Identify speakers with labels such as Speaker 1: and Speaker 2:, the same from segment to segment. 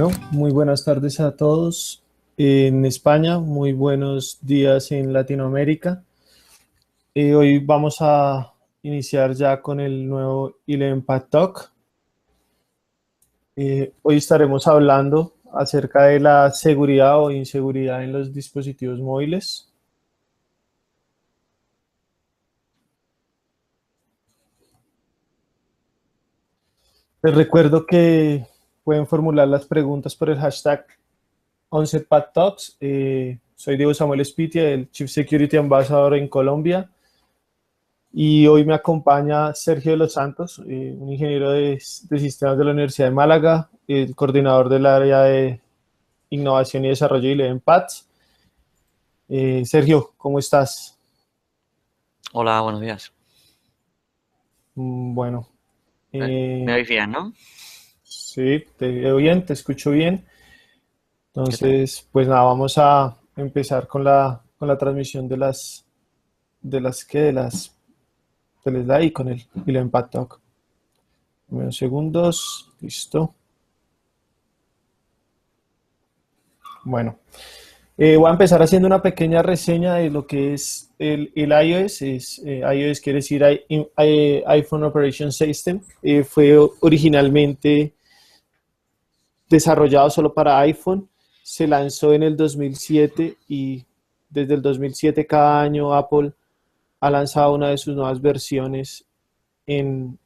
Speaker 1: Bueno, muy buenas tardes a todos en España, muy buenos días en Latinoamérica. Hoy vamos a iniciar ya con el nuevo 11 Talk. Hoy estaremos hablando acerca de la seguridad o inseguridad en los dispositivos móviles. Les recuerdo que pueden formular las preguntas por el hashtag 11PadTalks. Soy Diego Samuel Espitia, el Chief Security Ambassador en Colombia. Y hoy me acompaña Sergio de los Santos, un ingeniero de sistemas de la Universidad de Málaga, el coordinador del área de innovación y desarrollo de ILEVEN-PADS. Sergio, ¿cómo estás?
Speaker 2: Hola, buenos días.
Speaker 1: Bueno.
Speaker 2: Me oís bien, ¿no?
Speaker 1: Sí, te veo bien, te escucho bien. Entonces, pues nada, vamos a empezar con la transmisión de las slide y con el ILEVEN-PAD Talk. Unos segundos, listo. Bueno, voy a empezar haciendo una pequeña reseña de lo que es el iOS. iOS quiere decir iPhone Operation System. Fue originalmente desarrollado solo para iPhone. Se lanzó en el 2007 y desde el 2007 cada año Apple ha lanzado una de sus nuevas versiones en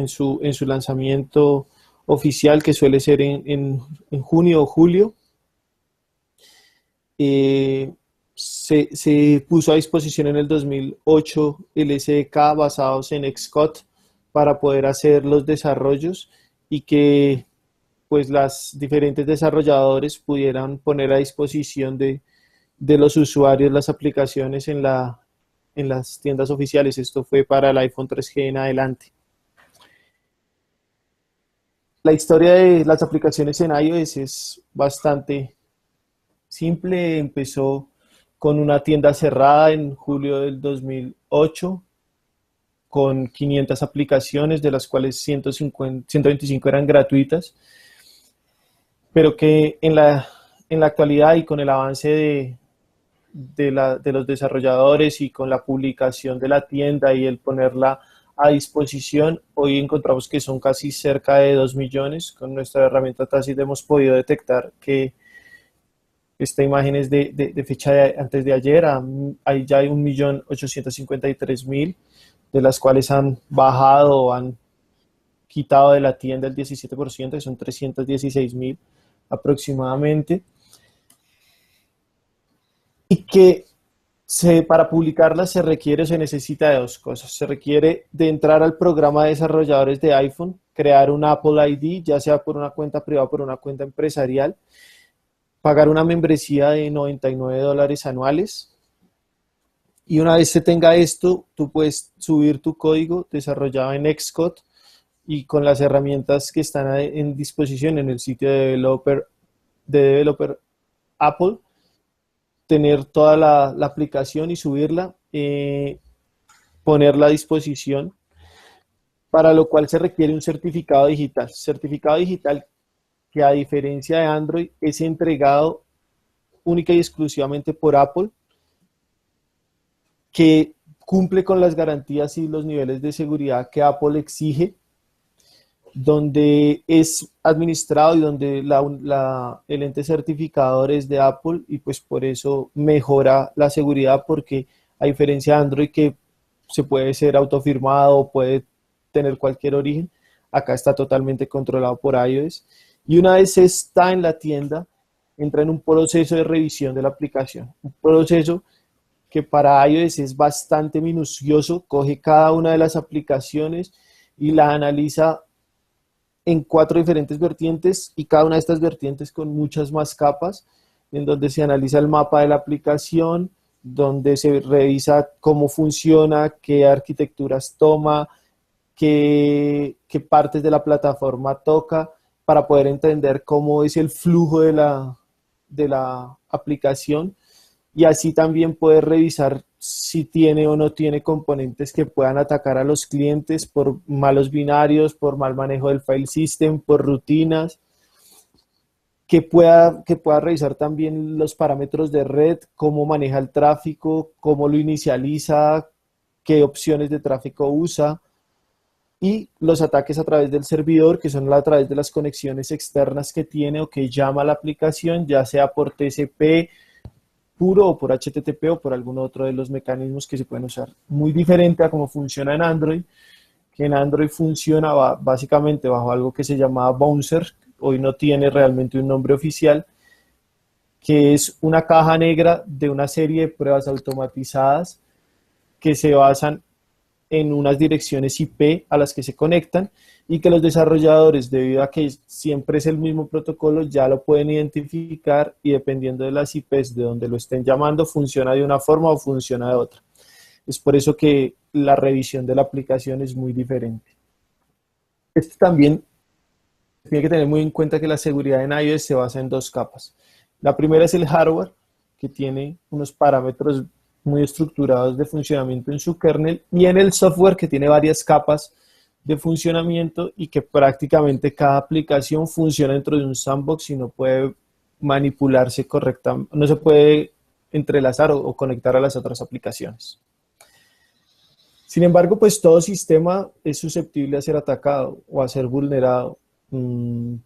Speaker 1: su lanzamiento oficial, que suele ser en junio o julio. Se puso a disposición en el 2008 el SDK basados en Xcode para poder hacer los desarrollos y que pues las diferentes desarrolladores pudieran poner a disposición de los usuarios las aplicaciones en las tiendas oficiales. Esto fue para el iPhone 3G en adelante. La historia de las aplicaciones en iOS es bastante simple. Empezó con una tienda cerrada en julio del 2008 con 500 aplicaciones, de las cuales 125 eran gratuitas, pero que en la actualidad y con el avance de los desarrolladores y con la publicación de la tienda y el ponerla a disposición, hoy encontramos que son casi cerca de 2 millones. Con nuestra herramienta Tacit hemos podido detectar que esta imagen es de fecha de antes de ayer. Ahí ya hay 1.853.000, de las cuales han bajado o han quitado de la tienda el 17%, que son 316.000 aproximadamente. Y que para publicarlas se requiere o se necesita de dos cosas. Se requiere de entrar al programa de desarrolladores de iPhone, crear un Apple ID, ya sea por una cuenta privada o por una cuenta empresarial, pagar una membresía de $99 anuales. Y una vez se tenga esto, tú puedes subir tu código desarrollado en Xcode y con las herramientas que están en disposición en el sitio de developer Apple, tener toda la aplicación y subirla, ponerla a disposición, para lo cual se requiere un certificado digital. Certificado digital que, a diferencia de Android, es entregado única y exclusivamente por Apple, que cumple con las garantías y los niveles de seguridad que Apple exige, donde es administrado y donde el ente certificador es de Apple, y pues por eso mejora la seguridad, porque a diferencia de Android, que se puede ser autofirmado, puede tener cualquier origen, acá está totalmente controlado por iOS. Y una vez está en la tienda, entra en un proceso de revisión de la aplicación, un proceso que para iOS es bastante minucioso. Coge cada una de las aplicaciones y la analiza en 4 diferentes vertientes, y cada una de estas vertientes con muchas más capas, en donde se analiza el mapa de la aplicación, donde se revisa cómo funciona, qué arquitecturas toma, qué partes de la plataforma toca, para poder entender cómo es el flujo de la aplicación, y así también poder revisar si tiene o no tiene componentes que puedan atacar a los clientes por malos binarios, por mal manejo del file system, por rutinas. que pueda revisar también los parámetros de red, cómo maneja el tráfico, cómo lo inicializa, qué opciones de tráfico usa, y los ataques a través del servidor, que son a través de las conexiones externas que tiene o que llama a la aplicación, ya sea por TCP puro o por HTTP o por algún otro de los mecanismos que se pueden usar. Muy diferente a cómo funciona en Android, que en Android funciona básicamente bajo algo que se llama Bouncer, hoy no tiene realmente un nombre oficial, que es una caja negra de una serie de pruebas automatizadas que se basan en unas direcciones IP a las que se conectan y que los desarrolladores, debido a que siempre es el mismo protocolo, ya lo pueden identificar y dependiendo de las IPs de donde lo estén llamando, funciona de una forma o funciona de otra. Es por eso que la revisión de la aplicación es muy diferente. Esto también tiene que tener muy en cuenta que la seguridad en iOS se basa en dos capas. La primera es el hardware, que tiene unos parámetros muy estructurados de funcionamiento en su kernel, y en el software, que tiene varias capas de funcionamiento y que prácticamente cada aplicación funciona dentro de un sandbox y no puede manipularse correctamente, no se puede entrelazar o conectar a las otras aplicaciones. Sin embargo, pues todo sistema es susceptible a ser atacado o a ser vulnerado.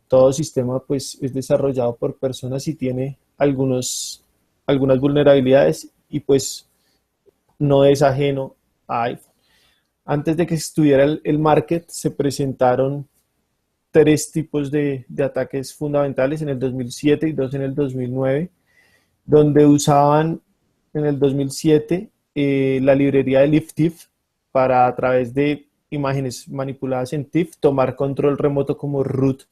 Speaker 1: Todo sistema pues es desarrollado por personas y tiene algunas vulnerabilidades y pues no es ajeno a iPhone. Antes de que estuviera el market, se presentaron tres tipos de ataques fundamentales en el 2007 y dos en el 2009, donde usaban en el 2007 la librería de LiftIf para, a través de imágenes manipuladas en TIFF, tomar control remoto como root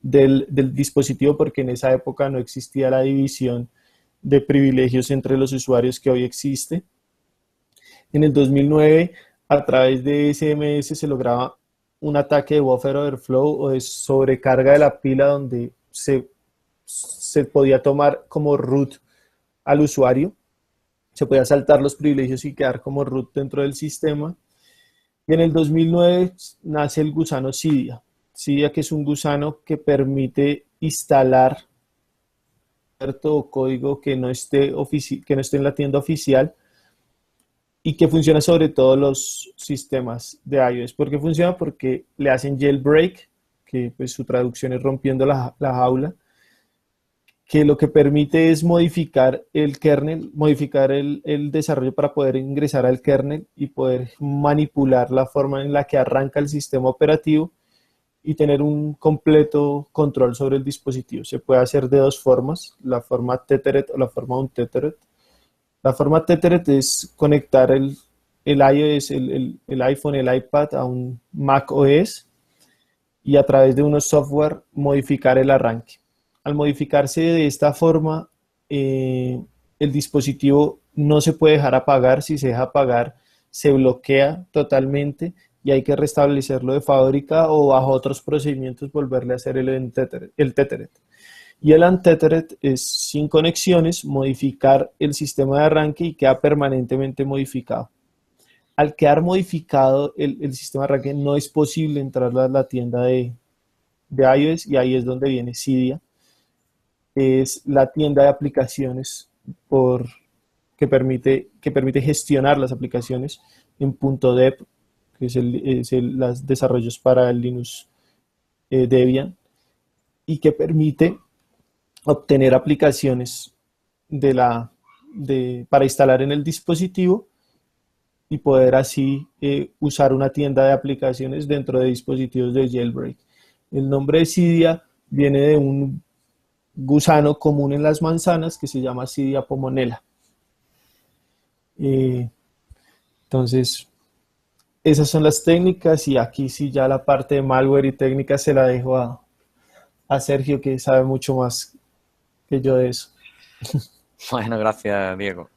Speaker 1: del dispositivo, porque en esa época no existía la división de privilegios entre los usuarios que hoy existe. En el 2009, a través de SMS se lograba un ataque de buffer overflow o de sobrecarga de la pila, donde se podía tomar como root al usuario, se podía saltar los privilegios y quedar como root dentro del sistema. Y en el 2009 nace el gusano Cydia. Cydia, que es un gusano que permite instalar cierto código que no esté en la tienda oficial y que funciona sobre todos los sistemas de iOS. ¿Por qué funciona? Porque le hacen jailbreak, que pues su traducción es rompiendo la jaula, que lo que permite es modificar el kernel, modificar el desarrollo para poder ingresar al kernel y poder manipular la forma en la que arranca el sistema operativo y tener un completo control sobre el dispositivo. Se puede hacer de dos formas, la forma tethered o la forma untethered. La forma tethered es conectar el iOS, el iPhone, el iPad a un Mac OS y a través de unos software modificar el arranque. Al modificarse de esta forma, el dispositivo no se puede dejar apagar. Si se deja apagar, se bloquea totalmente y hay que restablecerlo de fábrica o bajo otros procedimientos volverle a hacer el tethered. Y el untethered es sin conexiones, modificar el sistema de arranque y queda permanentemente modificado. Al quedar modificado el sistema de arranque, no es posible entrar a la tienda de iOS, y ahí es donde viene Cydia. Es la tienda de aplicaciones que permite gestionar las aplicaciones en .deb, que es los desarrollos para el Linux Debian, y que permite obtener aplicaciones para instalar en el dispositivo y poder así usar una tienda de aplicaciones dentro de dispositivos de jailbreak. El nombre de Cydia viene de un gusano común en las manzanas que se llama Cydia pomonella. Entonces, esas son las técnicas, y aquí sí ya la parte de malware y técnicas se la dejo a Sergio, que sabe mucho más que yo de eso.
Speaker 2: Bueno, gracias, Diego.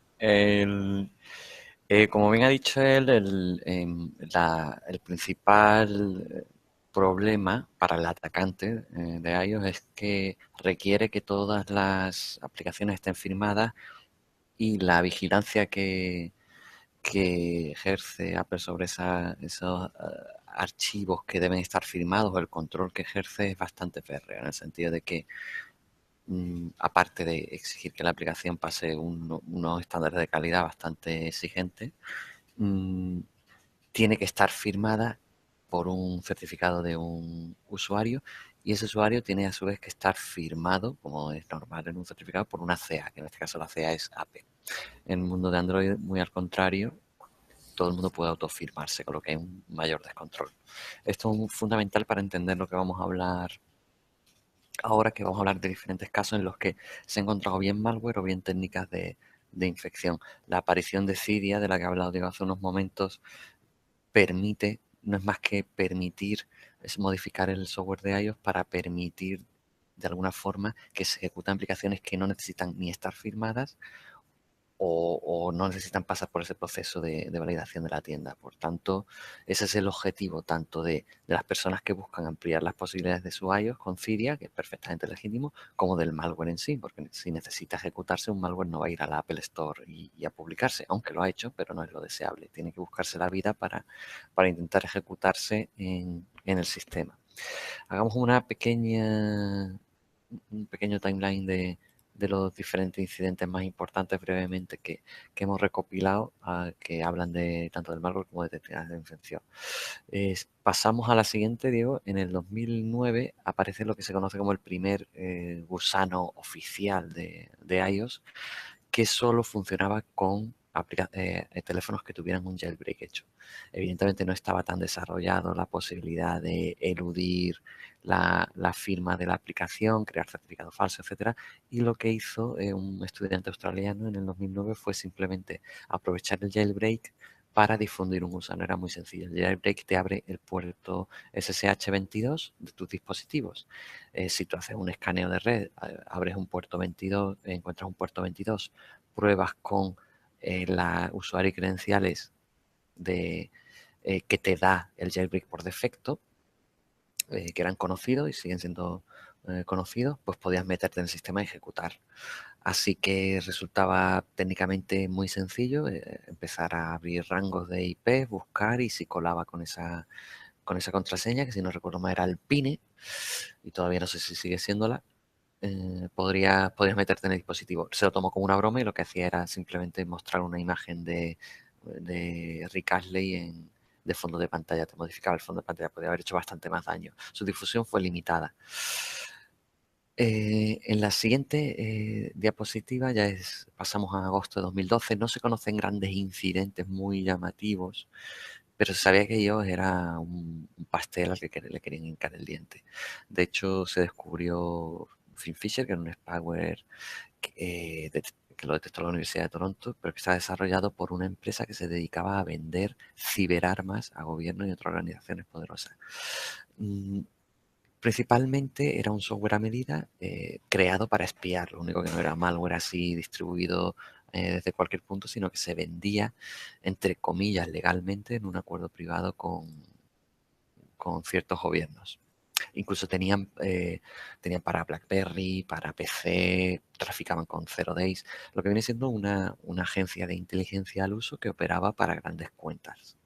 Speaker 2: Como bien ha dicho él, el principal problema para el atacante de iOS es que requiere que todas las aplicaciones estén firmadas y la vigilancia que ejerce Apple sobre esos archivos que deben estar firmados, el control que ejerce es bastante férreo, en el sentido de que aparte de exigir que la aplicación pase unos estándares de calidad bastante exigentes, tiene que estar firmada por un certificado de un usuario y ese usuario tiene a su vez que estar firmado, como es normal en un certificado, por una CA, que en este caso la CA es Apple. En el mundo de Android, muy al contrario, todo el mundo puede autofirmarse, con lo que hay un mayor descontrol. Esto es fundamental para entender lo que vamos a hablar ahora, que vamos a hablar de diferentes casos en los que se ha encontrado bien malware o bien técnicas de infección. La aparición de Cydia, de la que he hablado Diego hace unos momentos, permite, no es más que permitir, es modificar el software de iOS para permitir de alguna forma que se ejecuten aplicaciones que no necesitan ni estar firmadas o no necesitan pasar por ese proceso de validación de la tienda. Por tanto, ese es el objetivo tanto de las personas que buscan ampliar las posibilidades de su iOS con Cydia, que es perfectamente legítimo, como del malware en sí, porque si necesita ejecutarse, un malware no va a ir a la Apple Store y a publicarse, aunque lo ha hecho, pero no es lo deseable. Tiene que buscarse la vida para intentar ejecutarse en el sistema. Hagamos un pequeño timeline de los diferentes incidentes más importantes brevemente que hemos recopilado, que hablan de tanto del malware como de técnicas de infección. Pasamos a la siguiente, Diego. En el 2009 aparece lo que se conoce como el primer gusano oficial de iOS, que solo funcionaba con teléfonos que tuvieran un jailbreak hecho. Evidentemente no estaba tan desarrollado la posibilidad de eludir la firma de la aplicación, crear certificado falso, etcétera. Y lo que hizo un estudiante australiano en el 2009 fue simplemente aprovechar el jailbreak para difundir un gusano. Era muy sencillo. El jailbreak te abre el puerto SSH 22 de tus dispositivos. Si tú haces un escaneo de red, abres un puerto 22, encuentras un puerto 22, pruebas con la usuario y credenciales que te da el jailbreak por defecto, que eran conocidos y siguen siendo conocidos, pues podías meterte en el sistema y ejecutar. Así que resultaba técnicamente muy sencillo empezar a abrir rangos de IP, buscar y si colaba con esa contraseña, que si no recuerdo mal era el PINE, y todavía no sé si sigue siéndola, podrías meterte en el dispositivo. Se lo tomó como una broma y lo que hacía era simplemente mostrar una imagen de Rick Astley de fondo de pantalla. Te modificaba el fondo de pantalla, podría haber hecho bastante más daño. Su difusión fue limitada. En la siguiente diapositiva pasamos a agosto de 2012. No se conocen grandes incidentes muy llamativos, pero se sabía que ellos era un pastel al que le querían hincar el diente. De hecho, se descubrió FinFisher, que era un spyware que lo detectó la Universidad de Toronto, pero que está desarrollado por una empresa que se dedicaba a vender ciberarmas a gobiernos y otras organizaciones poderosas. Principalmente era un software a medida creado para espiar, lo único que no era malware así distribuido desde cualquier punto, sino que se vendía, entre comillas, legalmente en un acuerdo privado con ciertos gobiernos. Incluso tenían para BlackBerry, para PC, traficaban con Zero Days, lo que viene siendo una agencia de inteligencia al uso que operaba para grandes cuentas.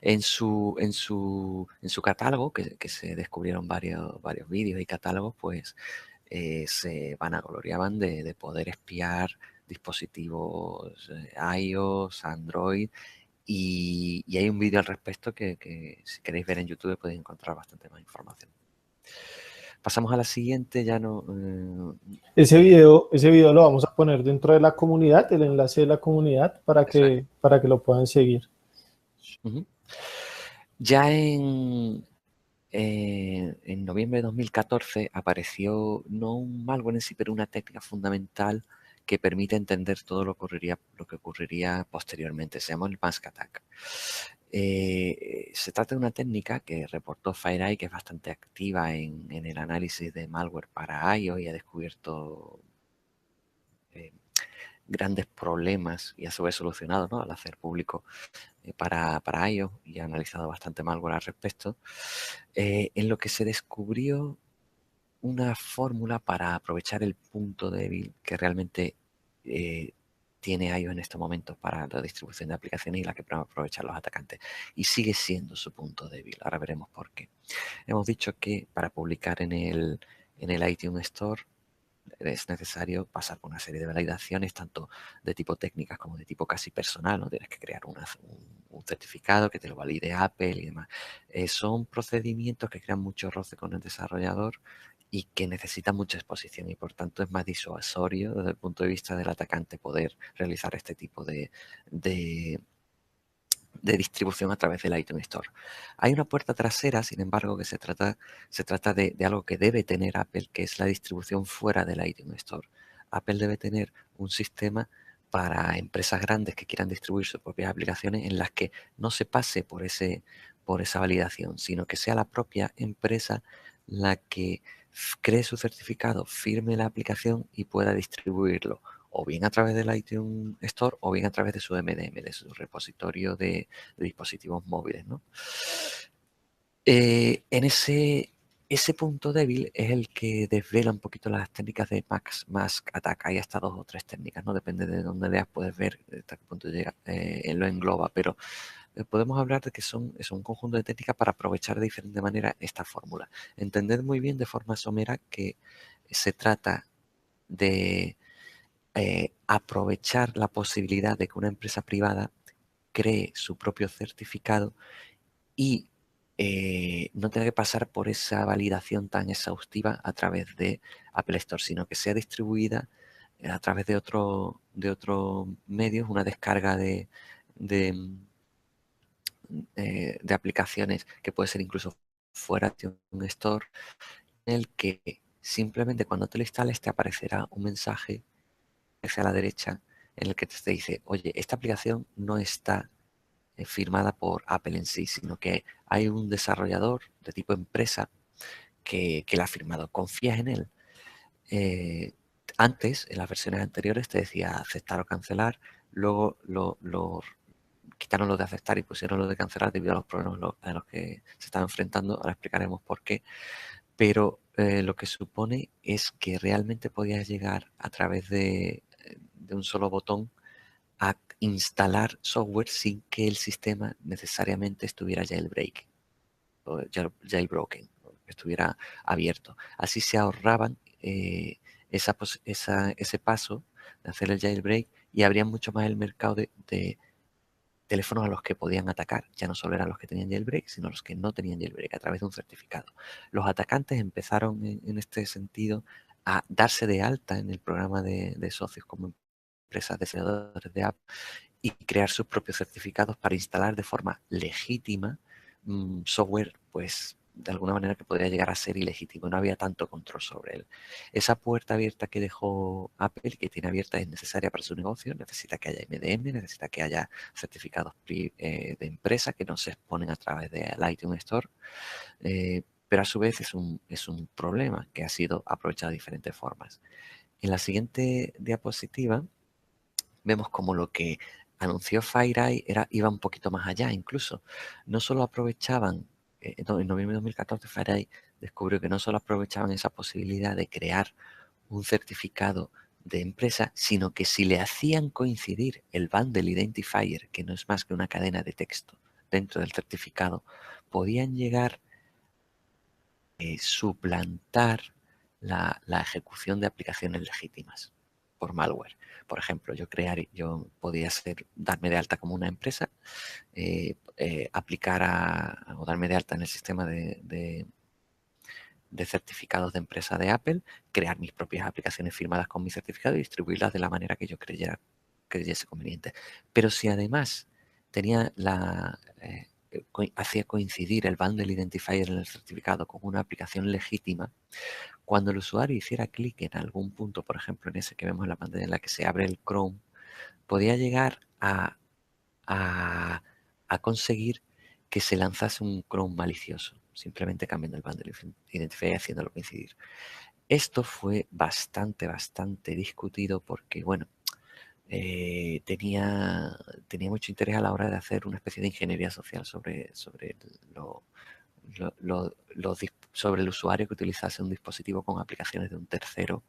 Speaker 2: En su catálogo, que se descubrieron varios vídeos y catálogos, pues se vanagloriaban de poder espiar dispositivos iOS, Android, y hay un vídeo al respecto que si queréis ver en YouTube podéis encontrar bastante más información. Pasamos a la siguiente, ya no...
Speaker 1: Ese video lo vamos a poner dentro de la comunidad, el enlace de la comunidad, para que lo puedan seguir.
Speaker 2: Ya en noviembre de 2014 apareció no un malware en sí, pero una técnica fundamental que permite entender todo lo que ocurriría posteriormente. Se llama el Mask Attack. Se trata de una técnica que reportó FireEye, que es bastante activa en el análisis de malware para iOS y ha descubierto grandes problemas y a su vez solucionado, ¿no?, al hacer público para iOS, y ha analizado bastante malware al respecto, en lo que se descubrió una fórmula para aprovechar el punto débil que realmente tiene iOS en estos momentos para la distribución de aplicaciones y la que pueden aprovechar los atacantes. Y sigue siendo su punto débil. Ahora veremos por qué. Hemos dicho que para publicar en en el iTunes Store es necesario pasar por una serie de validaciones, tanto de tipo técnicas como de tipo casi personal, ¿no? Tienes que crear un certificado que te lo valide Apple y demás. Son procedimientos que crean mucho roce con el desarrollador y que necesitan mucha exposición y por tanto es más disuasorio desde el punto de vista del atacante poder realizar este tipo de de distribución a través del iTunes Store. Hay una puerta trasera, sin embargo, que se trata de algo que debe tener Apple, que es la distribución fuera del iTunes Store. Apple debe tener un sistema para empresas grandes que quieran distribuir sus propias aplicaciones en las que no se pase por esa validación, sino que sea la propia empresa la que cree su certificado, firme la aplicación y pueda distribuirlo o bien a través del iTunes Store o bien a través de su MDM, de su repositorio de dispositivos móviles, ¿no? En ese punto débil es el que desvela un poquito las técnicas de Mask Attack. Hay hasta 2 o 3 técnicas, ¿no? Depende de dónde leas, puedes ver hasta qué punto llega, lo engloba, pero podemos hablar de que es un conjunto de técnicas para aprovechar de diferente manera esta fórmula. Entended muy bien de forma somera que se trata de aprovechar la posibilidad de que una empresa privada cree su propio certificado y no tenga que pasar por esa validación tan exhaustiva a través de Apple Store, sino que sea distribuida a través de otros medios, una descarga de, de aplicaciones que puede ser incluso fuera de un store, en el que simplemente cuando te lo instales te aparecerá un mensaje hacia la derecha en el que te dice, oye, esta aplicación no está firmada por Apple en sí, sino que hay un desarrollador de tipo empresa que la ha firmado. ¿Confías en él? Antes, en las versiones anteriores, te decía aceptar o cancelar, luego quitaron lo de aceptar y pusieron lo de cancelar debido a los problemas a los que se están enfrentando. Ahora explicaremos por qué. Pero lo que supone es que realmente podías llegar a través de un solo botón a instalar software sin que el sistema necesariamente estuviera jailbreak o jailbroken, o que estuviera abierto. Así se ahorraban ese paso de hacer el jailbreak y abrían mucho más el mercado de teléfonos a los que podían atacar. Ya no solo eran los que tenían jailbreak, sino los que no tenían jailbreak a través de un certificado. Los atacantes empezaron en este sentido a darse de alta en el programa de socios como empresas desarrolladores de app y crear sus propios certificados para instalar de forma legítima software, pues de alguna manera que podría llegar a ser ilegítimo, no había tanto control sobre él. Esa puerta abierta que dejó Apple, que tiene abierta, es necesaria para su negocio, necesita que haya MDM, necesita que haya certificados de empresa que no se exponen a través de iTunes Store, pero a su vez es un problema que ha sido aprovechado de diferentes formas. En la siguiente diapositiva vemos como lo que anunció FireEye iba un poquito más allá incluso. No solo aprovechaban, en noviembre de 2014 FireEye descubrió que no solo aprovechaban esa posibilidad de crear un certificado de empresa, sino que si le hacían coincidir el bundle identifier, que no es más que una cadena de texto dentro del certificado, podían llegar a suplantar la ejecución de aplicaciones legítimas por malware. Por ejemplo, yo podía darme de alta como una empresa, o darme de alta en el sistema de certificados de empresa de Apple, crear mis propias aplicaciones firmadas con mi certificado y distribuirlas de la manera que yo creyese conveniente. Pero si además tenía hacía coincidir el bundle identifier en el certificado con una aplicación legítima, cuando el usuario hiciera clic en algún punto, por ejemplo en ese que vemos en la pantalla en la que se abre el Chrome, podía llegar a, a conseguir que se lanzase un Chrome malicioso, simplemente cambiando el bundle identifier y haciéndolo coincidir. Esto fue bastante discutido porque, bueno, tenía mucho interés a la hora de hacer una especie de ingeniería social sobre el usuario que utilizase un dispositivo con aplicaciones de un tercero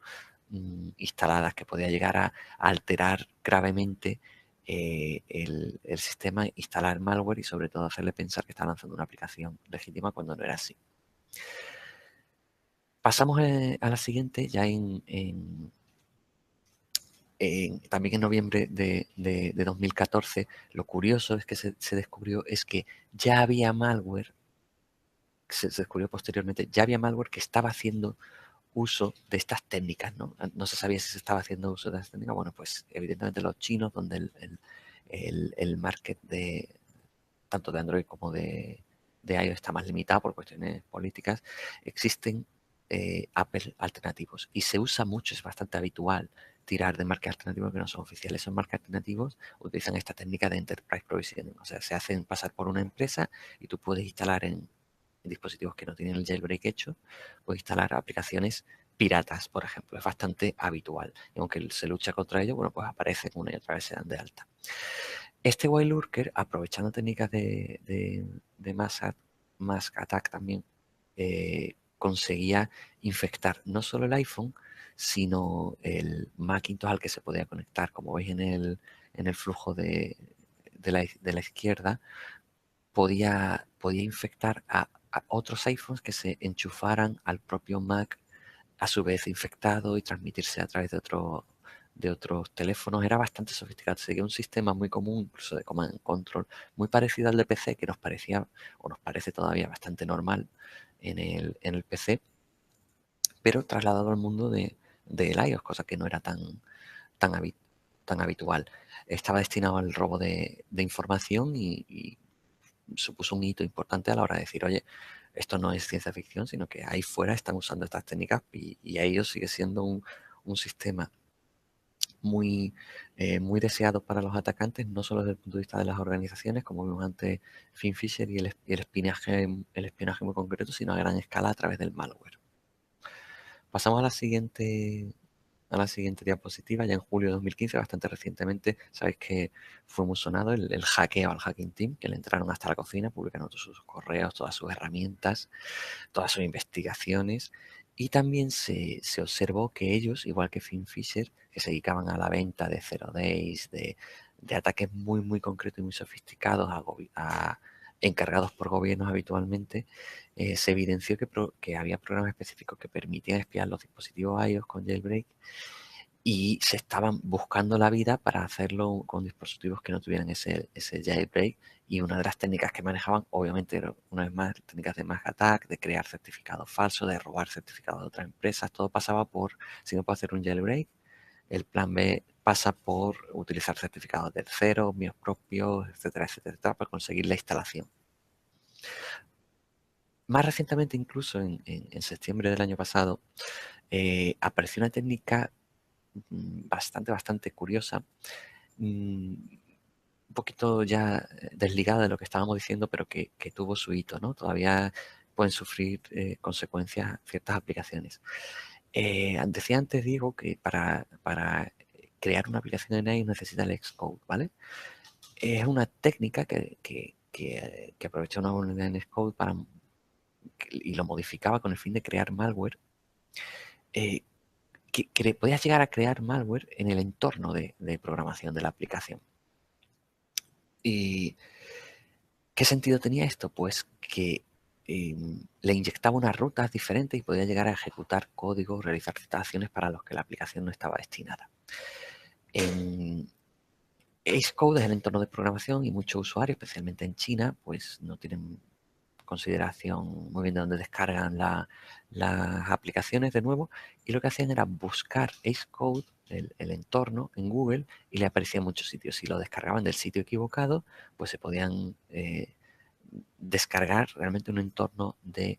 Speaker 2: instaladas que podía llegar a alterar gravemente el sistema, instalar malware y sobre todo hacerle pensar que está lanzando una aplicación legítima cuando no era así. Pasamos a la siguiente, ya también en noviembre de 2014. Lo curioso es que se descubrió es que ya había malware, se descubrió posteriormente, ya había malware que estaba haciendo uso de estas técnicas, ¿no? No se sabía si se estaba haciendo uso de estas técnicas. Bueno, pues evidentemente los chinos, donde el market tanto de Android como de iOS está más limitado por cuestiones políticas, existen Apple alternativos y se usa mucho, es bastante habitual tirar de marcas alternativas que no son oficiales. Esos marcas alternativos utilizan esta técnica de Enterprise Provisioning, o sea, se hacen pasar por una empresa y tú puedes instalar en dispositivos que no tienen el jailbreak hecho, puedes instalar aplicaciones piratas, por ejemplo. Es bastante habitual. Y aunque se lucha contra ello, bueno, pues aparecen una y otra vez, se dan de alta. Este while lurker, aprovechando técnicas de mask attack también, conseguía infectar no solo el iPhone, sino el Macintosh al que se podía conectar. Como veis en el flujo de la izquierda, podía infectar a otros iPhones que se enchufaran al propio Mac, a su vez infectado, y transmitirse a través de otros teléfonos. Era bastante sofisticado. Seguía un sistema muy común, incluso de command and control, muy parecido al de PC, que nos parecía, o nos parece todavía bastante normal en el PC, pero trasladado al mundo del iOS, cosa que no era tan, tan habitual. Estaba destinado al robo de información y supuso un hito importante a la hora de decir, oye, esto no es ciencia ficción, sino que ahí fuera están usando estas técnicas y a ellos sigue siendo un sistema muy deseado para los atacantes, no solo desde el punto de vista de las organizaciones, como vimos antes Finfisher y el espionaje muy concreto, sino a gran escala a través del malware. Pasamos a la siguiente diapositiva. Ya en julio de 2015, bastante recientemente, sabéis que fue muy sonado el hackeo al Hacking Team, que le entraron hasta la cocina, publicaron todos sus correos, todas sus herramientas, todas sus investigaciones, y también se observó que ellos, igual que Finfisher, que se dedicaban a la venta de zero days, de ataques muy concretos y muy sofisticados encargados por gobiernos habitualmente, se evidenció que había programas específicos que permitían espiar los dispositivos iOS con jailbreak, y se estaban buscando la vida para hacerlo con dispositivos que no tuvieran ese jailbreak. Y una de las técnicas que manejaban, obviamente, una vez más, técnicas de mask attack, de crear certificados falsos, de robar certificados de otras empresas. Todo pasaba por, si no puedo hacer un jailbreak, el plan B pasa por utilizar certificados de terceros, míos propios, etcétera, etcétera, etcétera, para conseguir la instalación. Más recientemente, incluso en septiembre del año pasado, apareció una técnica bastante curiosa, un poquito ya desligada de lo que estábamos diciendo, pero que tuvo su hito, ¿no? Todavía pueden sufrir consecuencias ciertas aplicaciones. Decía antes, Diego, que para crear una aplicación en AI necesita el Xcode, ¿vale? Es una técnica que aprovecha una vulnerabilidad en Xcode y lo modificaba con el fin de crear malware. Podías llegar a crear malware en el entorno de programación de la aplicación. ¿Y qué sentido tenía esto? Pues que le inyectaba unas rutas diferentes y podía llegar a ejecutar código, realizar ciertas acciones para los que la aplicación no estaba destinada. En Xcode es el entorno de programación y muchos usuarios, especialmente en China, pues no tienen consideración muy bien de dónde descargan las aplicaciones de nuevo, y lo que hacían era buscar Xcode, el entorno, en Google, y le aparecía en muchos sitios. Si lo descargaban del sitio equivocado, pues se podían descargar realmente un entorno de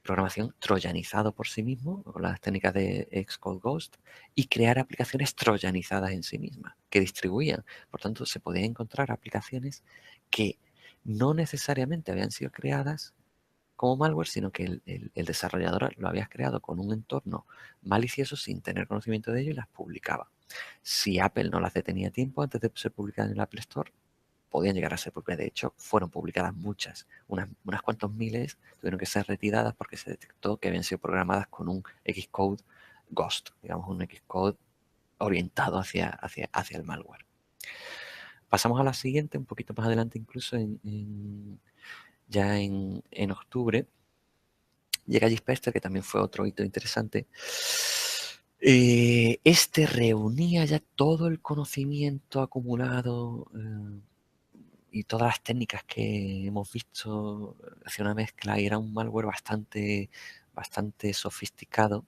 Speaker 2: programación troyanizado por sí mismo, con las técnicas de Xcode Ghost, y crear aplicaciones troyanizadas en sí mismas, que distribuían. Por tanto, se podían encontrar aplicaciones que no necesariamente habían sido creadas como malware, sino que el desarrollador lo había creado con un entorno malicioso sin tener conocimiento de ello, y las publicaba. Si Apple no las detenía a tiempo antes de ser publicadas en el Apple Store, podían llegar a ser publicadas. De hecho, fueron publicadas muchas, unas cuantos miles, tuvieron que ser retiradas porque se detectó que habían sido programadas con un Xcode Ghost, digamos un Xcode orientado hacia el malware. Pasamos a la siguiente, un poquito más adelante, incluso ya en octubre, llega Gispester, que también fue otro hito interesante. Este reunía ya todo el conocimiento acumulado y todas las técnicas que hemos visto, hacía una mezcla y era un malware bastante sofisticado.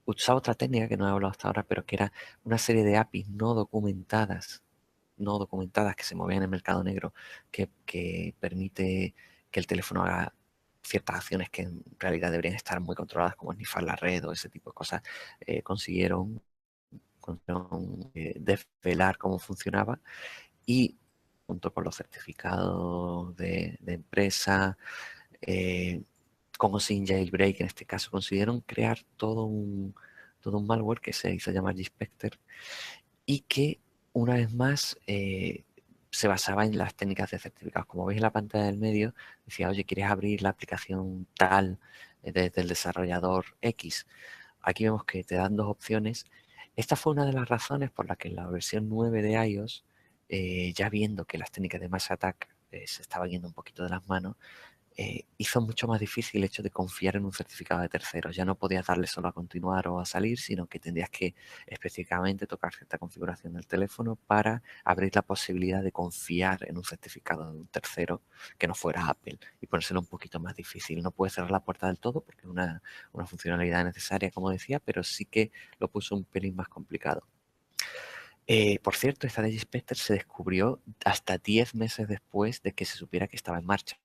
Speaker 2: Usaba otra técnica que no he hablado hasta ahora, pero que era una serie de APIs no documentadas que se movían en el mercado negro, que permite que el teléfono haga ciertas acciones que en realidad deberían estar muy controladas, como snifar la red o ese tipo de cosas. Consiguieron desvelar cómo funcionaba y junto con los certificados de empresa, eh, como sin jailbreak en este caso, consiguieron crear todo un malware que se hizo llamar Gspecter y que una vez más se basaba en las técnicas de certificados. Como veis en la pantalla del medio, decía, oye, ¿quieres abrir la aplicación tal desde el desarrollador X? Aquí vemos que te dan dos opciones. Esta fue una de las razones por las que en la versión 9 de iOS, ya viendo que las técnicas de Mass Attack se estaban yendo un poquito de las manos, hizo mucho más difícil el hecho de confiar en un certificado de terceros. Ya no podías darle solo a continuar o a salir, sino que tendrías que específicamente tocar cierta configuración del teléfono para abrir la posibilidad de confiar en un certificado de un tercero que no fuera Apple y ponérselo un poquito más difícil. No puedes cerrar la puerta del todo porque es una funcionalidad necesaria, como decía, pero sí que lo puso un pelín más complicado. Por cierto, esta de Spectre se descubrió hasta 10 meses después de que se supiera que estaba en marcha.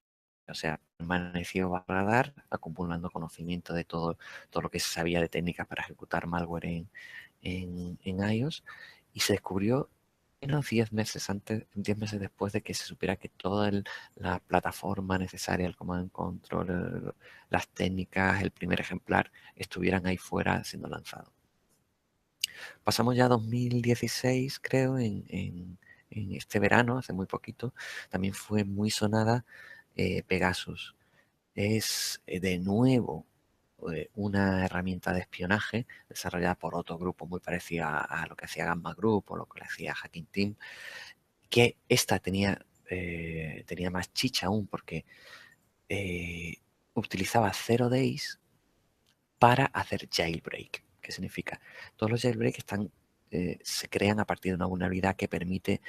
Speaker 2: O sea, permaneció bajo el radar, acumulando conocimiento de todo lo que se sabía de técnicas para ejecutar malware en iOS, y se descubrió unos 10 meses antes, 10 meses después de que se supiera que toda la plataforma necesaria, el command control, las técnicas, el primer ejemplar, estuvieran ahí fuera siendo lanzado. Pasamos ya a 2016, creo, en este verano, hace muy poquito, también fue muy sonada Pegasus. Es de nuevo una herramienta de espionaje desarrollada por otro grupo muy parecida a lo que hacía Gamma Group o lo que hacía Hacking Team, que esta tenía más chicha aún porque utilizaba Zero Days para hacer jailbreak. ¿Qué significa? Todos los jailbreak se crean a partir de una vulnerabilidad que permite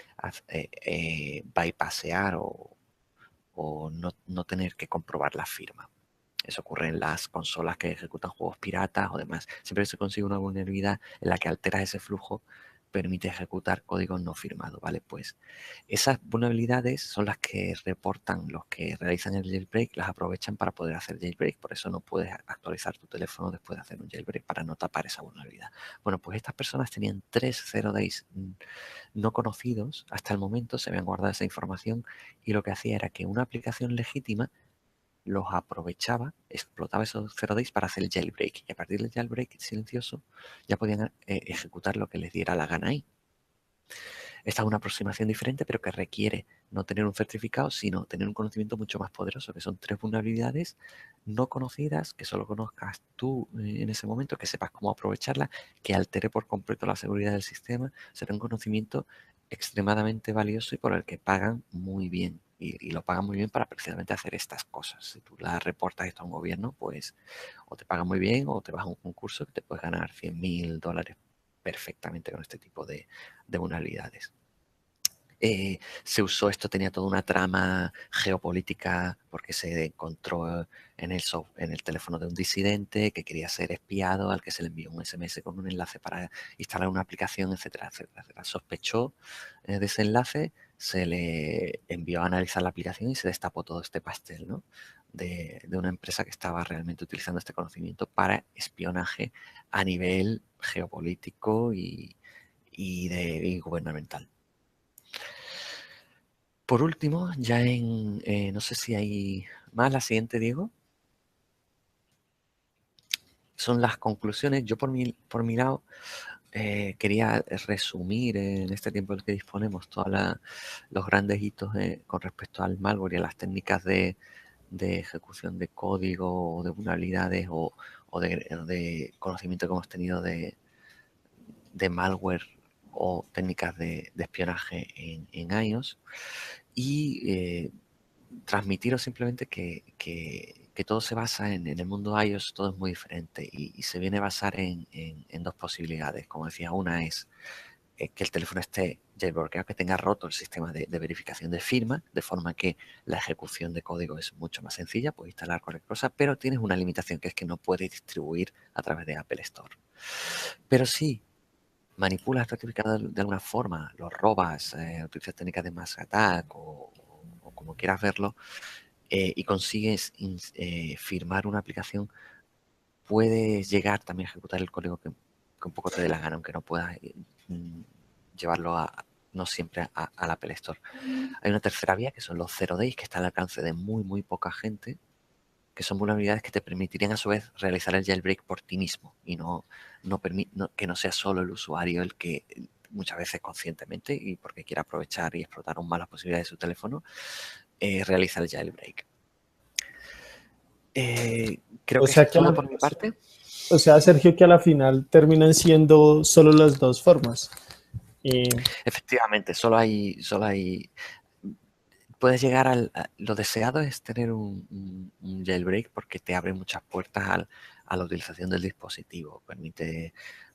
Speaker 2: bypassear o no tener que comprobar la firma. Eso ocurre en las consolas que ejecutan juegos piratas o demás. Siempre se consigue una vulnerabilidad en la que altera ese flujo, permite ejecutar código no firmado, ¿vale? Pues esas vulnerabilidades son las que reportan los que realizan el jailbreak, las aprovechan para poder hacer jailbreak. Por eso no puedes actualizar tu teléfono después de hacer un jailbreak para no tapar esa vulnerabilidad. Bueno, pues estas personas tenían 3 zero days no conocidos hasta el momento, se habían guardado esa información y lo que hacía era que una aplicación legítima los aprovechaba, explotaba esos 0 days para hacer el jailbreak. Y a partir del jailbreak silencioso ya podían ejecutar lo que les diera la gana ahí. Esta es una aproximación diferente, pero que requiere no tener un certificado, sino tener un conocimiento mucho más poderoso, que son 3 vulnerabilidades no conocidas, que solo conozcas tú en ese momento, que sepas cómo aprovecharla, que altere por completo la seguridad del sistema. Será un conocimiento extremadamente valioso y por el que pagan muy bien. Y lo pagan muy bien para precisamente hacer estas cosas. Si tú la reportas esto a un gobierno, pues o te pagan muy bien o te vas a un concurso que te puedes ganar $100.000 perfectamente con este tipo de vulnerabilidades. Se usó esto, tenía toda una trama geopolítica porque se encontró en el teléfono de un disidente que quería ser espiado, al que se le envió un SMS con un enlace para instalar una aplicación, etcétera, etcétera, etcétera. Sospechó de ese enlace, se le envió a analizar la aplicación y se destapó todo este pastel, ¿no? De una empresa que estaba realmente utilizando este conocimiento para espionaje a nivel geopolítico y gubernamental. Por último, no sé si hay más, la siguiente, Diego, son las conclusiones. Yo por mi lado quería resumir en este tiempo en el que disponemos todos los grandes hitos con respecto al malware y a las técnicas de ejecución de código o de vulnerabilidades o de conocimiento que hemos tenido de malware o técnicas de espionaje en iOS y transmitiros simplemente que que todo se basa en el mundo iOS, todo es muy diferente y se viene a basar en dos posibilidades. Como decía, una es que el teléfono esté jailbrokeado, que tenga roto el sistema de verificación de firma, de forma que la ejecución de código es mucho más sencilla, puedes instalar cualquier cosa, pero tienes una limitación que es que no puedes distribuir a través de Apple Store. Pero sí, manipulas el certificado de alguna forma, lo robas, utilizas técnicas de mask attack o como quieras verlo, y consigues firmar una aplicación, puedes llegar también a ejecutar el código que un poco te dé la gana, aunque no puedas llevarlo no siempre al Apple Store. Hay una tercera vía que son los zero days, que está al alcance de muy poca gente, que son vulnerabilidades que te permitirían a su vez realizar el jailbreak por ti mismo y que no sea solo el usuario el que muchas veces conscientemente y porque quiera aprovechar y explotar aún más las posibilidades de su teléfono, realiza el jailbreak. Creo
Speaker 1: O
Speaker 2: que eso
Speaker 1: sea
Speaker 2: es todo por mi parte.
Speaker 1: o sea, Sergio, que a la final terminan siendo solo las dos formas.
Speaker 2: Efectivamente, solo hay puedes llegar lo deseado es tener un jailbreak porque te abre muchas puertas a la utilización del dispositivo. Permite,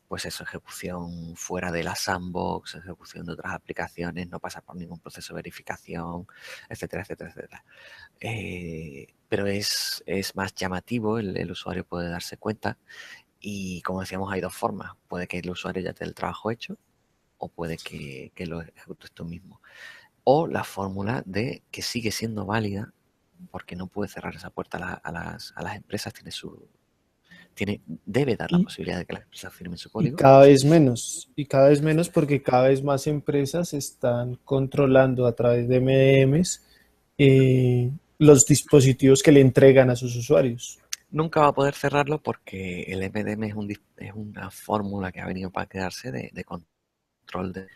Speaker 2: pues eso, ejecución fuera de la sandbox, ejecución de otras aplicaciones, no pasa por ningún proceso de verificación, etcétera, etcétera, etcétera. Pero es más llamativo, el usuario puede darse cuenta y como decíamos hay dos formas. Puede que el usuario ya tenga el trabajo hecho o puede que lo ejecutes tú mismo. O la fórmula de que sigue siendo válida porque no puede cerrar esa puerta a las empresas, debe dar la
Speaker 1: Y,
Speaker 2: posibilidad de que las empresas firmen su
Speaker 1: y
Speaker 2: código.
Speaker 1: y cada vez menos porque cada vez más empresas están controlando a través de MDMs los dispositivos que le entregan a sus usuarios.
Speaker 2: Nunca va a poder cerrarlo porque el MDM es una fórmula que ha venido para quedarse de control del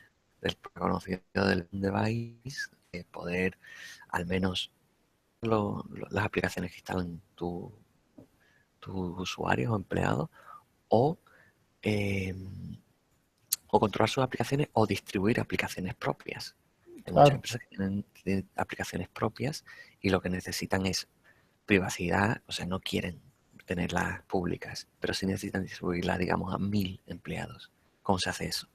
Speaker 2: reconocido del device, de poder al menos las aplicaciones que instalan tus usuarios o empleados o eh, o controlar sus aplicaciones o distribuir aplicaciones propias. Hay muchas
Speaker 1: Claro.
Speaker 2: empresas que tienen aplicaciones propias y lo que necesitan es privacidad, o sea, no quieren tenerlas públicas, pero sí necesitan distribuirlas, digamos, a 1000 empleados. ¿Cómo se hace eso?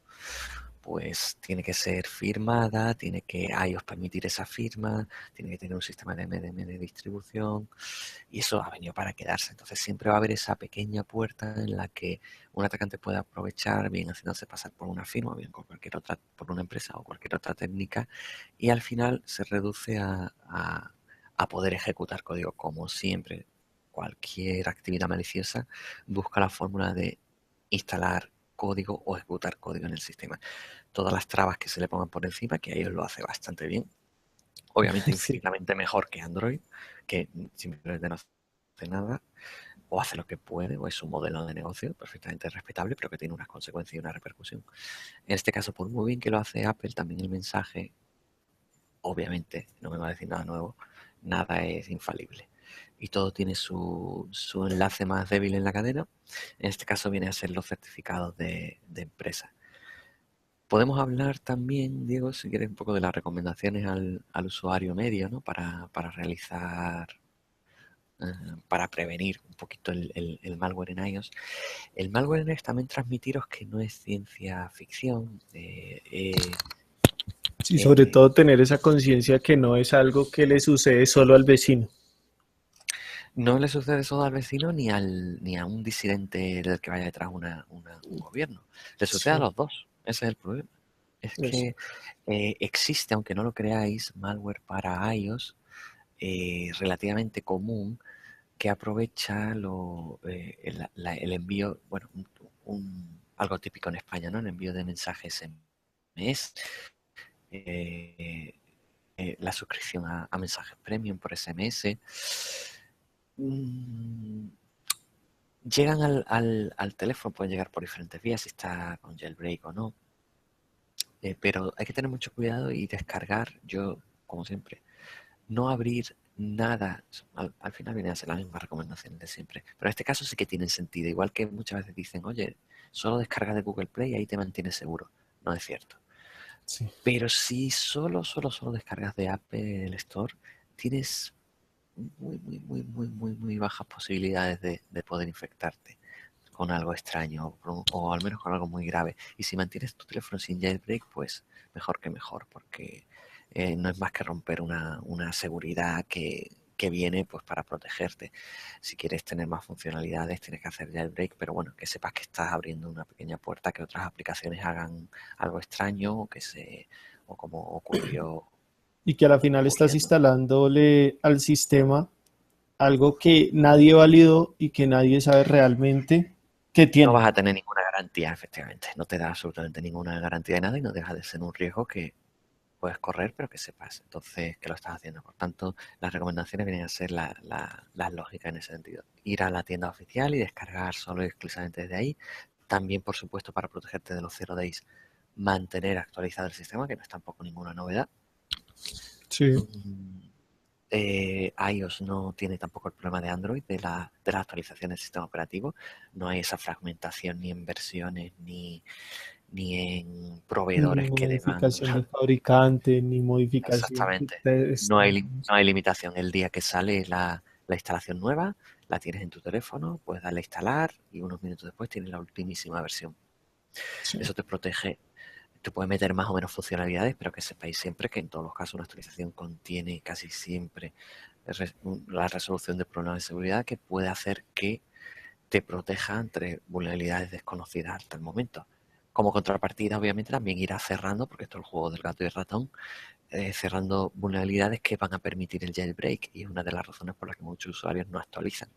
Speaker 2: Pues tiene que ser firmada, tiene que iOS permitir esa firma, tiene que tener un sistema de MDM de distribución y eso ha venido para quedarse. Entonces siempre va a haber esa pequeña puerta en la que un atacante puede aprovechar, bien haciéndose pasar por una firma, bien con cualquier otra, por una empresa o cualquier otra técnica y al final se reduce a poder ejecutar código como siempre. Cualquier actividad maliciosa busca la fórmula de instalar código o ejecutar código en el sistema. Todas las trabas que se le pongan por encima, que a ellos lo hace bastante bien, obviamente
Speaker 1: Sí.
Speaker 2: infinitamente mejor que Android, que simplemente no hace nada, o hace lo que puede, o es un modelo de negocio perfectamente respetable, pero que tiene unas consecuencias y una repercusión. En este caso, por muy bien que lo hace Apple, también el mensaje, obviamente, no me va a decir nada nuevo, nada es infalible. Y todo tiene su enlace más débil en la cadena. En este caso viene a ser los certificados de empresa. Podemos hablar también, Diego, si quieres, un poco de las recomendaciones al usuario medio, ¿no? Para realizar, para prevenir un poquito el malware en iOS. El malware en iOS también transmitiros que no es ciencia ficción.
Speaker 1: Sí, sobre
Speaker 2: Eh,
Speaker 1: todo tener esa conciencia que no es algo que le sucede solo al vecino.
Speaker 2: no le sucede solo al vecino ni a un disidente del que vaya detrás un gobierno. Le sucede a
Speaker 1: Sí,
Speaker 2: los dos. Ese es el problema. Es
Speaker 1: eso.
Speaker 2: que existe, aunque no lo creáis, malware para iOS relativamente común que aprovecha el envío, bueno, algo típico en España, ¿no? El envío de mensajes SMS, eh, la suscripción a mensajes premium por SMS. Mm, Llegan al teléfono, pueden llegar por diferentes vías, si está con jailbreak o no, pero hay que tener mucho cuidado y descargar, yo, como siempre, no abrir nada, al final vienen a ser las mismas recomendaciones de siempre, pero en este caso sí que tienen sentido, igual que muchas veces dicen, oye, solo descarga de Google Play y ahí te mantienes seguro. No es cierto.
Speaker 1: Sí.
Speaker 2: Pero si solo descargas de Apple Store, tienes muy bajas posibilidades de poder infectarte con algo extraño o al menos con algo muy grave. Y si mantienes tu teléfono sin jailbreak, pues mejor que mejor, porque no es más que romper una seguridad que viene pues para protegerte. Si quieres tener más funcionalidades, tienes que hacer jailbreak, pero bueno, que sepas que estás abriendo una pequeña puerta a que otras aplicaciones hagan algo extraño o como ocurrió
Speaker 1: Y que a la final estás
Speaker 2: ocurriendo.
Speaker 1: instalándole al sistema algo que nadie validó y que nadie sabe realmente que
Speaker 2: No
Speaker 1: tiene.
Speaker 2: vas a tener ninguna garantía, efectivamente. No te da absolutamente ninguna garantía de nada y no deja de ser un riesgo que puedes correr, pero que sepas entonces que lo estás haciendo. Por tanto, las recomendaciones vienen a ser las lógicas en ese sentido. Ir a la tienda oficial y descargar solo y exclusivamente desde ahí. También, por supuesto, para protegerte de los 0 days, mantener actualizado el sistema, que no es tampoco ninguna novedad.
Speaker 1: Sí.
Speaker 2: iOS no tiene tampoco el problema de Android, de la actualización del sistema operativo. No hay esa fragmentación ni en versiones ni en
Speaker 1: Ni
Speaker 2: proveedores que deban.
Speaker 1: modificación del fabricante, ni modificación
Speaker 2: Exactamente.
Speaker 1: de
Speaker 2: No hay limitación. El día que sale la instalación nueva, la tienes en tu teléfono, puedes darle a instalar y unos minutos después tienes la ultimísima versión.
Speaker 1: Sí.
Speaker 2: Eso te protege. Te puede meter más o menos funcionalidades, pero que sepáis siempre que en todos los casos una actualización contiene casi siempre la resolución de problemas de seguridad que puede hacer que te proteja entre vulnerabilidades desconocidas hasta el momento. Como contrapartida, obviamente, también irá cerrando, porque esto es el juego del gato y el ratón, cerrando vulnerabilidades que van a permitir el jailbreak, y es una de las razones por las que muchos usuarios no actualizan.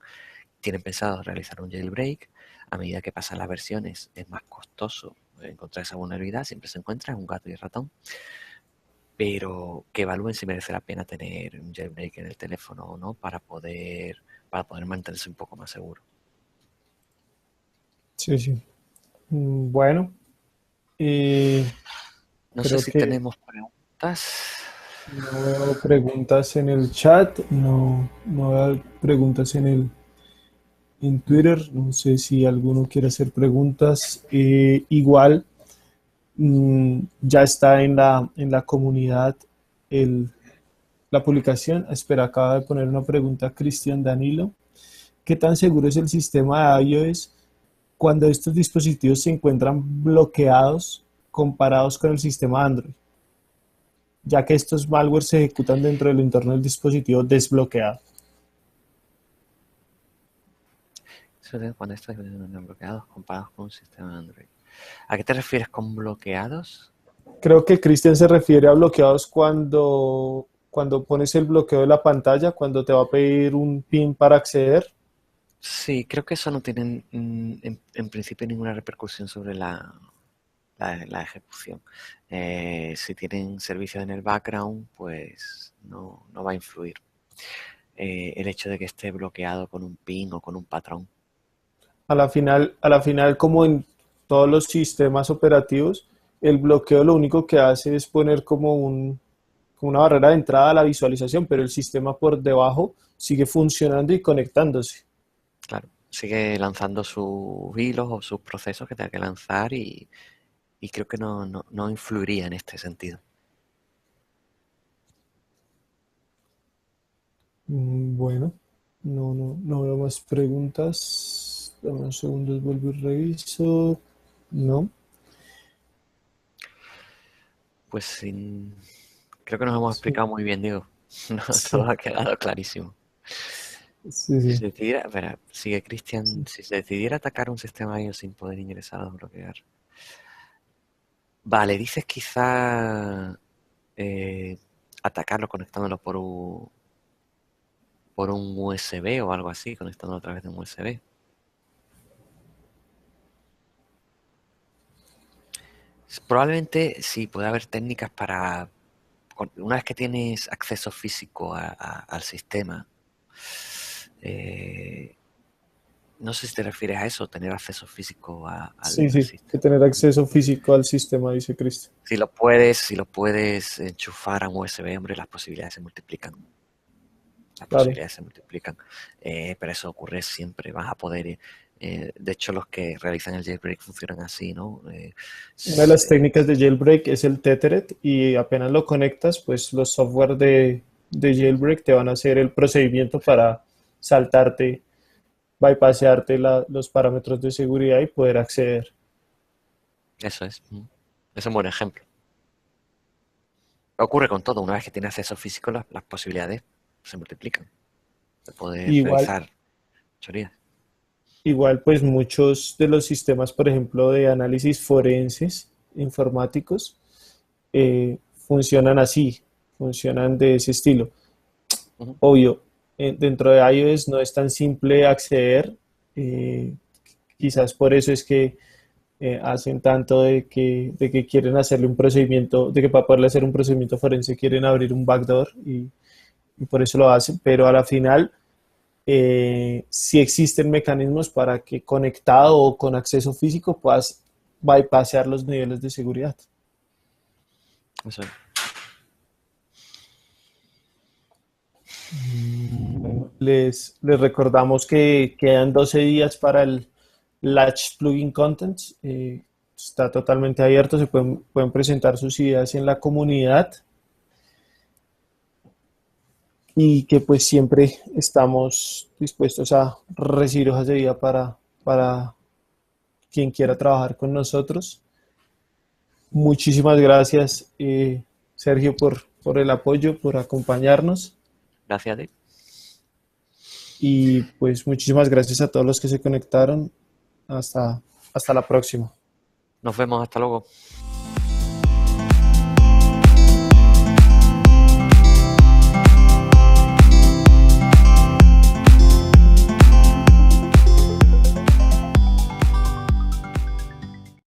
Speaker 2: Tienen pensado realizar un jailbreak, a medida que pasan las versiones es más costoso encontrar esa vulnerabilidad, siempre se encuentra, es un gato y el ratón, pero que evalúen si merece la pena tener un jailbreak en el teléfono o no para poder mantenerse un poco más seguro.
Speaker 1: Sí, sí. Bueno, eh,
Speaker 2: No sé
Speaker 1: creo
Speaker 2: si
Speaker 1: que
Speaker 2: tenemos preguntas.
Speaker 1: no veo preguntas en el chat, no veo preguntas en Twitter. No sé si alguno quiere hacer preguntas. Igual ya está en la comunidad el, la publicación. Espera, acaba de poner una pregunta Cristian Danilo. ¿Qué tan seguro es el sistema de iOS cuando estos dispositivos se encuentran bloqueados comparados con el sistema Android? Ya que estos malwares se ejecutan dentro del entorno del dispositivo desbloqueado.
Speaker 2: Cuando estos bloqueados comparados con un sistema Android. ¿A qué te refieres con bloqueados?
Speaker 1: Creo que Cristian se refiere a bloqueados cuando pones el bloqueo de la pantalla, cuando te va a pedir un PIN para acceder.
Speaker 2: Sí, creo que eso no tiene en principio ninguna repercusión sobre la ejecución. Si tienen servicios en el background, pues no va a influir el hecho de que esté bloqueado con un PIN o con un patrón.
Speaker 1: A la final, como en todos los sistemas operativos, el bloqueo lo único que hace es poner como una barrera de entrada a la visualización, pero el sistema por debajo sigue funcionando y conectándose.
Speaker 2: Claro, sigue lanzando sus hilos o sus procesos que tenga que lanzar y creo que no influiría en este sentido.
Speaker 1: Bueno, no veo más preguntas. Dame unos segundos, vuelvo y reviso. No.
Speaker 2: Pues creo que nos hemos
Speaker 1: Sí,
Speaker 2: explicado muy bien, Diego. No, todo
Speaker 1: sí,
Speaker 2: ha quedado clarísimo.
Speaker 1: sí,
Speaker 2: Si
Speaker 1: sí.
Speaker 2: se decidiera, espera, sigue Cristian,
Speaker 1: Sí.
Speaker 2: si se decidiera atacar un sistema iOS sin poder ingresar o bloquear. Vale, dices quizá eh, atacarlo conectándolo por un USB o algo así, conectándolo a través de un USB. Probablemente sí puede haber técnicas para, una vez que tienes acceso físico al sistema, eh, no sé si te refieres a eso, tener acceso físico
Speaker 1: Sí,
Speaker 2: al
Speaker 1: sí, que
Speaker 2: sistema.
Speaker 1: tener acceso físico al sistema, dice Cristian.
Speaker 2: Si lo puedes enchufar a un USB, hombre, las posibilidades se multiplican. Las
Speaker 1: Claro.
Speaker 2: posibilidades se multiplican. Pero eso ocurre siempre. Vas a poder. De hecho, los que realizan el jailbreak funcionan así, ¿no?
Speaker 1: Una de las técnicas de jailbreak es el Tetheret y apenas lo conectas, pues los software de jailbreak te van a hacer el procedimiento para saltarte, bypassarte los parámetros de seguridad y poder acceder.
Speaker 2: Eso es. Es un buen ejemplo. Ocurre con todo. Una vez que tienes acceso físico, las posibilidades se multiplican de poder
Speaker 1: Igual,
Speaker 2: realizar teorías.
Speaker 1: igual, pues muchos de los sistemas, por ejemplo, de análisis forenses informáticos, funcionan así, funcionan de ese estilo.
Speaker 2: Ujú.
Speaker 1: Obvio, dentro de iOS no es tan simple acceder, eh, quizás por eso es que hacen tanto de que quieren hacerle un procedimiento, de que para poderle hacer un procedimiento forense quieren abrir un backdoor y por eso lo hacen, pero a la final sí existen mecanismos para que conectado o con acceso físico puedas bypassear los niveles de seguridad.
Speaker 2: Eso es.
Speaker 1: Les recordamos que quedan 12 días para el Latch Plugin Contents. Está totalmente abierto, pueden presentar sus ideas en la comunidad y que pues siempre estamos dispuestos a recibir hojas de vida para quien quiera trabajar con nosotros. Muchísimas gracias, Sergio, por el apoyo, por acompañarnos.
Speaker 2: Gracias a ti.
Speaker 1: Y pues muchísimas gracias a todos los que se conectaron. Hasta, hasta la próxima.
Speaker 2: Nos vemos. Hasta luego.